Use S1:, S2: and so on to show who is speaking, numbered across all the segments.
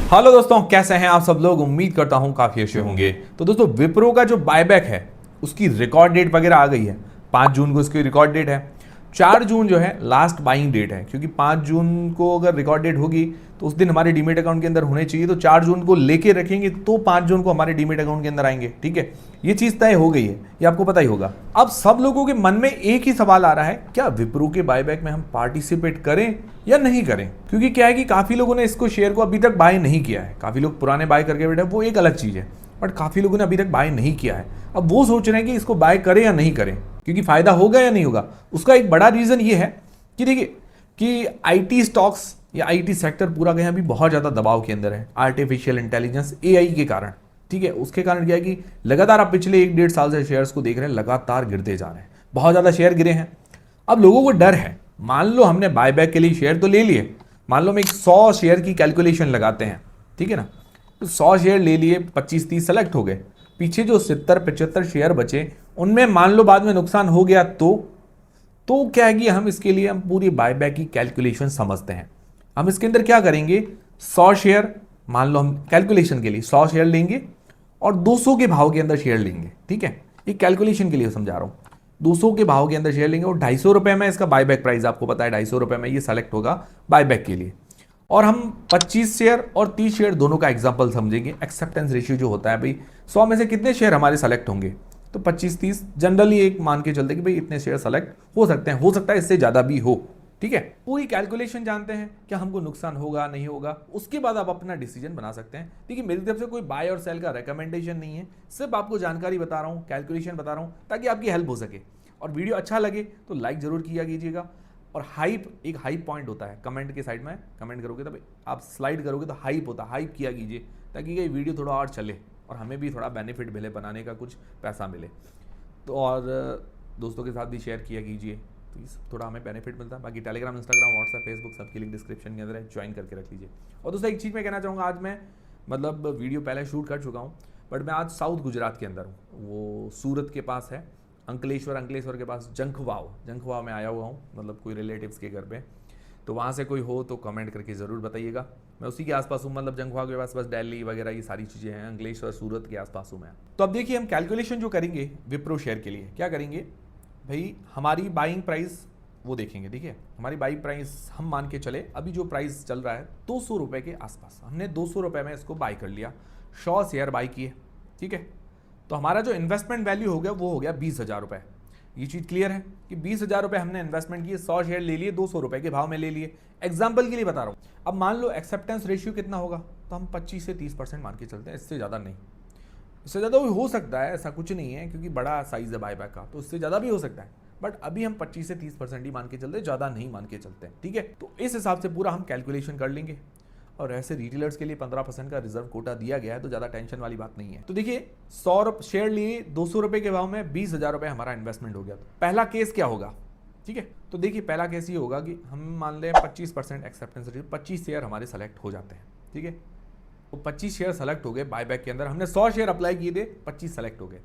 S1: Hello दोस्तों, कैसे हैं आप सब लोग। उम्मीद करता हूं काफी अच्छे होंगे। तो दोस्तों, विप्रो का जो बायबैक है उसकी रिकॉर्ड डेट वगैरह आ गई है। 5 जून को इसकी रिकॉर्ड डेट है। 4 जून जो है लास्ट बाइंग डेट है, क्योंकि 5 जून को अगर रिकॉर्ड डेट होगी तो उस दिन हमारे डीमेट अकाउंट के अंदर होने चाहिए। तो 4 जून को लेके रखेंगे तो 5 जून को हमारे डीमेट अकाउंट के अंदर आएंगे। ठीक है, ये चीज तय हो गई है, ये आपको पता ही होगा। अब सब लोगों के मन में एक ही सवाल आ रहा है, क्या विप्रो के बायबैक में हम पार्टिसिपेट करें या नहीं करें। क्योंकि क्या है कि काफी लोगों ने इसको शेयर को अभी तक बाय नहीं किया है। काफी लोग पुराने बाय करके बैठे, वो एक अलग चीज है, बट काफी लोगों ने अभी तक बाय नहीं किया है। अब वो सोच रहे हैं कि इसको बाय करें या नहीं करें, क्योंकि फायदा होगा या नहीं होगा। उसका एक बड़ा रीजन ये है कि देखिए कि आईटी स्टॉक्स या आईटी सेक्टर पूरा कहीं अभी बहुत ज्यादा दबाव के अंदर है, आर्टिफिशियल इंटेलिजेंस एआई के कारण। ठीक है, उसके कारण क्या है कि लगातार आप पिछले 1-1.5 साल से शेयर्स को देख रहे हैं, लगातार गिरते जा रहे हैं, बहुत ज्यादा शेयर गिरे हैं। अब लोगों को डर है, मान लो हमने बायबैक के लिए शेयर तो ले लिए, मान लो हम एक 100 शेयर की कैलकुलेशन लगाते हैं, ठीक है ना। तो 100 शेयर ले लिए, 25-30 सेलेक्ट हो गए, पीछे जो 70-75 शेयर बचे उनमें मान लो बाद में नुकसान हो गया तो क्या है कि हम इसके लिए हम पूरी बायबैक की कैलकुलेशन समझते हैं। हम इसके अंदर क्या करेंगे, 100 शेयर मान लो हम कैलकुलेशन के लिए 100 शेयर लेंगे और 200 के भाव के अंदर शेयर लेंगे। ठीक है, एक कैलकुलेशन के लिए समझा रहा हूं। 200 के भाव के अंदर शेयर लेंगे और 250 रुपए में इसका बायबैक प्राइस आपको पता है, 250 रुपए में ये सेलेक्ट होगा बायबैक के लिए। और हम 25 शेयर और 30 शेयर दोनों का एग्जांपल समझेंगे। एक्सेप्टेंस रेशियो जो होता है भाई, 100 में से कितने शेयर हमारे सेलेक्ट होंगे, तो 25-30 जनरली एक मान के चलते कि भाई इतने शेयर सेलेक्ट हो सकते हैं, हो सकता है इससे ज्यादा भी हो। ठीक है, पूरी कैलकुलेशन जानते हैं क्या हमको नुकसान होगा नहीं होगा, उसके बाद आप अपना डिसीजन बना सकते हैं। देखिए मेरी तरफ से कोई बाय और सेल का रिकमेंडेशन नहीं है, सिर्फ आपको जानकारी बता रहा हूँ, कैलकुलेशन बता रहा हूँ ताकि आपकी हेल्प हो सके। और वीडियो अच्छा लगे तो लाइक जरूर किया कीजिएगा। और हाइप, एक हाइप पॉइंट होता है कमेंट के साइड में, कमेंट करोगे तब आप स्लाइड करोगे तो हाइप होता है, हाइप किया कीजिए ताकि ये वीडियो थोड़ा और चले और हमें भी थोड़ा बेनिफिट मिले, बनाने का कुछ पैसा मिले। तो और दोस्तों के साथ भी शेयर किया कीजिए, तो इस थोड़ा हमें बेनिफिट मिलता है। बाकी टेलीग्राम, इंस्टाग्राम, व्हाट्सएप, फेसबुक सबकी लिंक डिस्क्रिप्शन के अंदर है, ज्वाइन करके रख लीजिए। और दोस्तों एक चीज़ मैं कहना चाहूँगा, आज मैं मतलब वीडियो पहले शूट कर चुका हूँ, बट मैं आज साउथ गुजरात के अंदर हूँ, वो सूरत के पास है, अंकलेश्वर के पास जंखवाव में आया हुआ हूँ, मतलब कोई रिलेटिव्स के घर पे। तो वहाँ से कोई हो तो कमेंट करके ज़रूर बताइएगा। मैं उसी के आसपास हूँ, मतलब जंखवाव के पास बस दिल्ली वगैरह ये सारी चीज़ें हैं, अंकलेश्वर सूरत के आसपास हूँ मैं। तो अब देखिए हम कैलकुलेशन जो करेंगे विप्रो शेयर के लिए, क्या करेंगे भाई, हमारी बाइंग प्राइस वो देखेंगे। ठीक है, हमारी बाइंग प्राइस हम मान के चले, अभी जो प्राइस चल रहा है 200 रुपये के आसपास, हमने 200 रुपये में इसको बाई कर लिया, 100 शेयर बाई किए। ठीक है, तो हमारा जो इन्वेस्टमेंट वैल्यू हो गया वो हो गया 20,000 रुपये। ये चीज़ क्लियर है कि 20,000 रुपये हमने इन्वेस्टमेंट किए, 100 शेयर ले लिए, 200 रुपये के भाव में ले लिए। एग्जाम्पल के लिए बता रहा हूँ। अब मान लो एक्सेप्टेंस रेशियो कितना होगा, तो हम 25 से 30% मान के चलते हैं, इससे ज़्यादा नहीं। इससे ज़्यादा भी हो सकता है, ऐसा कुछ नहीं है, क्योंकि बड़ा साइज है बायबैक का, तो इससे ज़्यादा भी हो सकता है, बट अभी हम 25 से 30% ही मान के चलते हैं, ज़्यादा नहीं मान के चलते हैं। ठीक है, तो इस हिसाब से पूरा हम कैलकुलेशन कर लेंगे। और ऐसे रिटेलर्स के लिए 15% का रिजर्व कोटा दिया गया है, तो ज़्यादा टेंशन वाली बात नहीं है। तो देखिए 100 शेयर लिए 200 रुपये के भाव में, 20,000 रुपये हमारा इन्वेस्टमेंट हो गया। तो पहला केस क्या होगा, ठीक है, तो देखिए पहला केस ये होगा कि हम मान लें 25% एक्सेप्टेंस रेट, 25 शेयर हमारे सेलेक्ट हो जाते हैं। ठीक है, तो 25 शेयर सेलेक्ट हो गए बायबैक के अंदर, हमने 100 शेयर अप्लाई किए थे, 25 सेलेक्ट हो गए,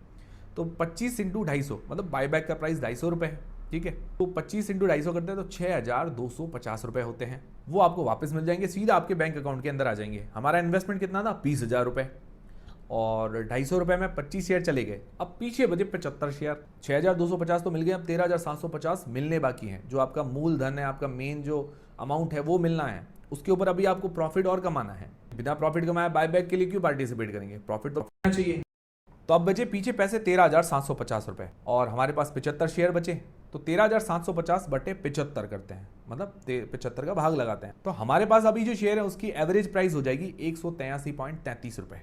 S1: तो 25 इंटू 250, मतलब बायबैक का प्राइस 250 रुपये है। ठीक है, तो 25 इंटू 250 करते हैं तो 6,250 रुपये होते हैं, वो आपको वापस मिल जाएंगे, सीधा आपके बैंक अकाउंट के अंदर आ जाएंगे। हमारा इन्वेस्टमेंट कितना था, 20,000 रुपये, और 250 रुपये में 25 शेयर चले गए। अब पीछे बचे 75 शेयर, 6,250 तो मिल गए, अब 13,750 मिलने बाकी हैं। जो आपका मूलधन है, आपका मेन जो अमाउंट है वो मिलना है, उसके ऊपर अभी आपको प्रॉफिट और कमाना है। बिना प्रॉफिट कमाए बायबैक के लिए क्यों पार्टिसिपेट करेंगे, प्रॉफिट तो होना चाहिए। तो अब बचे पीछे पैसे 13,750 रुपये, और हमारे पास 75 शेयर बचे, तो 13,750 बटे 75 करते हैं, मतलब 75 का भाग लगाते हैं। तो हमारे पास अभी जो शेयर है उसकी एवरेज प्राइस हो जाएगी 183.33 रुपये।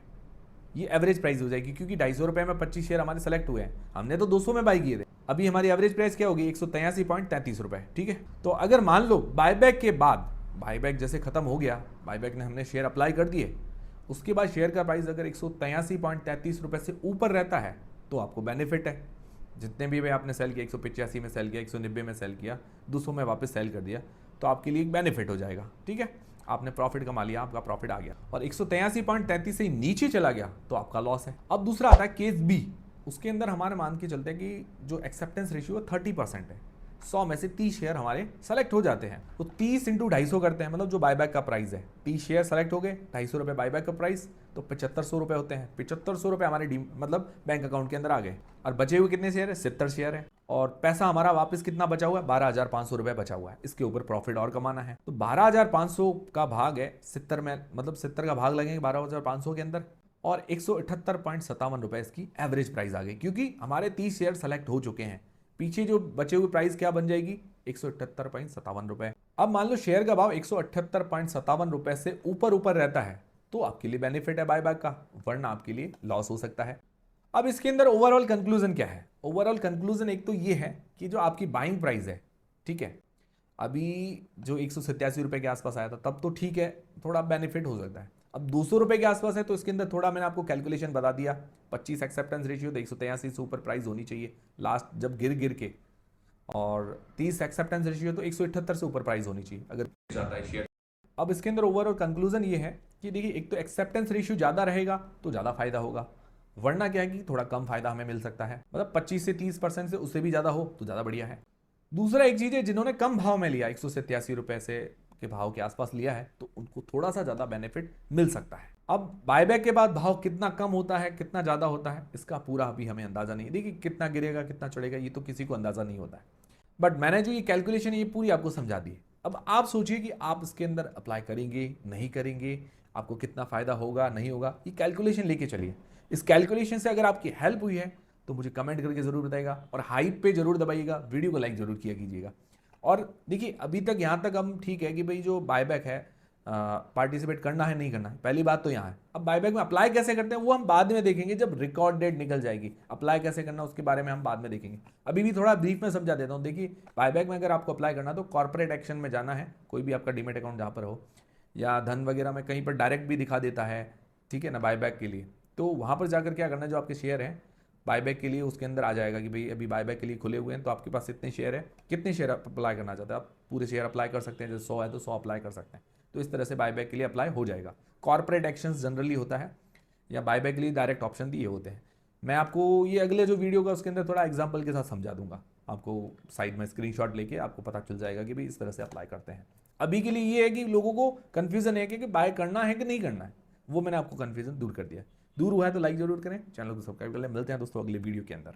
S1: ये एवरेज प्राइस हो जाएगी, क्योंकि 250 रुपये में 25 शेयर हमारे सेलेक्ट हुए हैं, हमने तो 200 में बाई किए थे। अभी हमारी एवरेज प्राइस क्या होगी, 183.33 रुपये। ठीक है, तो अगर मान लो बायबैक के बाद, बायबैक जैसे खत्म हो गया, बायबैक ने हमने शेयर अप्लाई कर दिए, उसके बाद शेयर का प्राइस अगर 183.33 रुपये से ऊपर रहता है तो आपको बेनिफिट है। जितने भी आपने सेल किया, 185 में सेल किया, 190 में सेल किया, 200 में वापस सेल कर दिया, तो आपके लिए एक बेनिफिट हो जाएगा। ठीक है, आपने प्रॉफिट कमा लिया, आपका प्रॉफिट आ गया। और 183.33 से नीचे चला गया तो आपका लॉस है। अब दूसरा आता है केस बी, उसके अंदर हमारे मान के चलते हैं कि जो एक्सेप्टेंस रेशियो है 30% है। 100 में से 30 शेयर हमारे सेलेक्ट हो जाते हैं। तो 30 इंटू 250 करते हैं, मतलब जो बायबैक का प्राइस है, 30 शेयर सेलेक्ट हो गए, 250 रुपये बायबैक का प्राइस, तो 7500 रुपये होते हैं। 7500 रुपये हमारे मतलब बैंक अकाउंट के अंदर आ गए। और बचे हुए कितने शेयर है? 70 शेयर है। और पैसा हमारा वापस कितना बचा हुआ है? 12,500 रुपये बचा हुआ है। इसके ऊपर प्रॉफिट और कमाना है। तो 12,500 का भाग है 70 में, मतलब 70 का भाग लगेंगे 12,500 के अंदर, और 178.57 रुपये इसकी एवरेज प्राइस आ गई, क्योंकि हमारे 30 शेयर सेलेक्ट हो चुके हैं। पीछे जो बचे हुए प्राइस क्या बन जाएगी? 178.57 रुपए। अब मान लो शेयर का भाव 178.57 रुपए से ऊपर ऊपर रहता है, तो आपके लिए बेनिफिट है बायबैक का, वरना आपके लिए लॉस हो सकता है। अब इसके अंदर ओवरऑल कंक्लूजन क्या है? ओवरऑल कंक्लूजन एक तो ये है कि जो आपकी बाइंग प्राइस है, ठीक है, अभी जो 187 रुपए के आसपास आया था तब तो ठीक है, थोड़ा बेनिफिट हो सकता है। अब 200 रुपए के आसपास है, तो इसके अंदर थोड़ा मैंने आपको कैलकुलेशन बता दिया। 25 एक्सेप्टेंस रेशियो, तो 183 से ऊपर प्राइस होनी चाहिए लास्ट जब गिर गिर के, और 30 एक्सेप्टेंस रेशियो, तो 178 से ऊपर प्राइस होनी चाहिए अगर जाता है शेयर। अब इसके अंदर ओवरऑल कंक्लूजन ये है कि देखिए, एक तो एक्सेप्टेंस रेशियो ज़्यादा रहेगा तो ज़्यादा फायदा होगा, वरना क्या है कि थोड़ा कम फायदा हमें मिल सकता है। मतलब 25 से 30% से उससे भी ज़्यादा हो तो ज़्यादा बढ़िया है। दूसरा एक चीज़ है, जिन्होंने कम भाव में लिया, 187 रुपए से के भाव के आसपास लिया है, तो उनको थोड़ा सा ज़्यादा बेनिफिट मिल सकता है। अब बायबैक के बाद भाव कितना कम होता है, कितना ज़्यादा होता है, इसका पूरा अभी हमें अंदाज़ा नहीं है। देखिए, कितना गिरेगा कितना चढ़ेगा ये तो किसी को अंदाज़ा नहीं होता है, बट मैंने जो ये कैलकुलेशन ये पूरी आपको समझा दी है। अब आप सोचिए कि आप इसके अंदर अप्लाई करेंगे नहीं करेंगे, आपको कितना फ़ायदा होगा नहीं होगा, ये कैलकुलेशन लेके चलिए। इस कैलकुलेशन से अगर आपकी हेल्प हुई है तो मुझे कमेंट करके ज़रूर बताइएगा, और हाइप पे जरूर दबाइएगा, वीडियो को लाइक जरूर किया कीजिएगा। और देखिए, अभी तक यहाँ तक हम ठीक है कि भाई जो बायबैक है पार्टिसिपेट करना है नहीं करना है, पहली बात तो यहाँ है। अब बायबैक में अप्लाई कैसे करते हैं वो हम बाद में देखेंगे, जब रिकॉर्ड डेट निकल जाएगी। अप्लाई कैसे करना उसके बारे में हम बाद में देखेंगे। अभी भी थोड़ा ब्रीफ में समझा देता हूँ। देखिए, बायबैक में अगर आपको अप्लाई करना तो कॉर्पोरेट एक्शन में जाना है, कोई भी आपका डीमेट अकाउंट जहाँ पर हो, या धन वगैरह में कहीं पर डायरेक्ट भी दिखा देता है, ठीक है ना, बायबैक के लिए। तो वहाँ पर जाकर क्या करना है, जो आपके शेयर हैं बायबैक के लिए, उसके अंदर आ जाएगा कि भाई अभी बायबैक के लिए खुले हुए हैं, तो आपके पास इतने शेयर है, कितने शेयर आप अप्लाई करना चाहते हैं। आप पूरे शेयर अप्लाई कर सकते हैं, जैसे 100 है तो 100 अप्लाई कर सकते हैं। तो इस तरह से बायबैक के लिए अप्लाई हो जाएगा। कॉर्पोरेट एक्शंस जनरली होता है, या बायबैक के लिए डायरेक्ट ऑप्शन दिए होते हैं। मैं आपको ये अगले जो वीडियो का उसके अंदर थोड़ा एग्जाम्पल के साथ समझा दूंगा, आपको साइड में स्क्रीनशॉट लेके आपको पता चल जाएगा कि भाई इस तरह से अप्लाई करते हैं। अभी के लिए ये है कि लोगों को कन्फ्यूजन है कि बाय करना है कि नहीं करना है, वो मैंने आपको कन्फ्यूजन दूर कर दिया। दूर हुआ है तो लाइक जरूर करें, चैनल को सब्सक्राइब कर लें। मिलते हैं दोस्तों अगले वीडियो के अंदर।